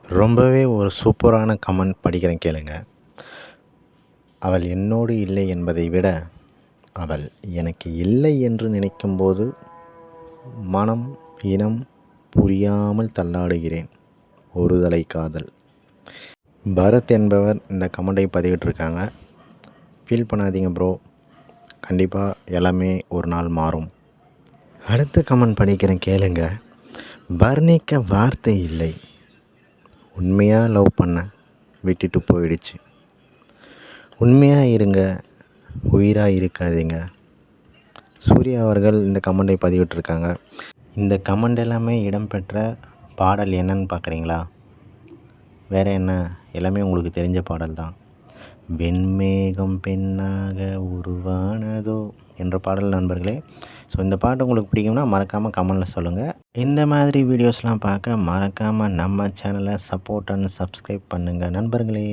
ரொம்பவே ஒரு சூப்பரான கமெண்ட் படிக்கிறேன் கேளுங்க. அவள் என்னோடு இல்லை என்பதை விட, அவள் எனக்கு இல்லை என்று நினைக்கும்போது மனம், இனம் புரியாமல் தள்ளாடுகிறேன். ஒருதலை காதல். பரத் என்பவர் இந்த கமெண்டை பதிவிட்டிருக்காங்க. ஃபீல் பண்ணாதீங்க ப்ரோ, கண்டிப்பாக எல்லாமே ஒரு நாள் மாறும். அடுத்த கமெண்ட் படிக்கிறேன் கேளுங்க. வர்ணிக்க வார்த்தை இல்லை, உண்மையாக லவ் பண்ண விட்டுட்டு போயிடுச்சு. உண்மையாக இருங்க, உயிராக இருக்காதீங்க. சூர்யா அவர்கள் இந்த கமெண்டை பதிவிட்டிருக்காங்க. இந்த கமெண்ட் எல்லாமே இடம்பெற்ற பாடல் என்னன்னு பார்க்குறீங்களா? வேறு என்ன, எல்லாமே உங்களுக்கு தெரிஞ்ச பாடல் தான். வெண்மேகம் பெண்ணாக உருவானதோ என்ற பாடல் நண்பர்களே. ஸோ இந்த பாட்டு உங்களுக்கு பிடிக்கும்னா மறக்காமல் கமெண்டில் சொல்லுங்கள். இந்த மாதிரி வீடியோஸ்லாம் பார்க்க மறக்காமல் நம்ம சேனலை சப்போர்ட் அண்ட் சப்ஸ்கிரைப் பண்ணுங்கள் நண்பர்களே.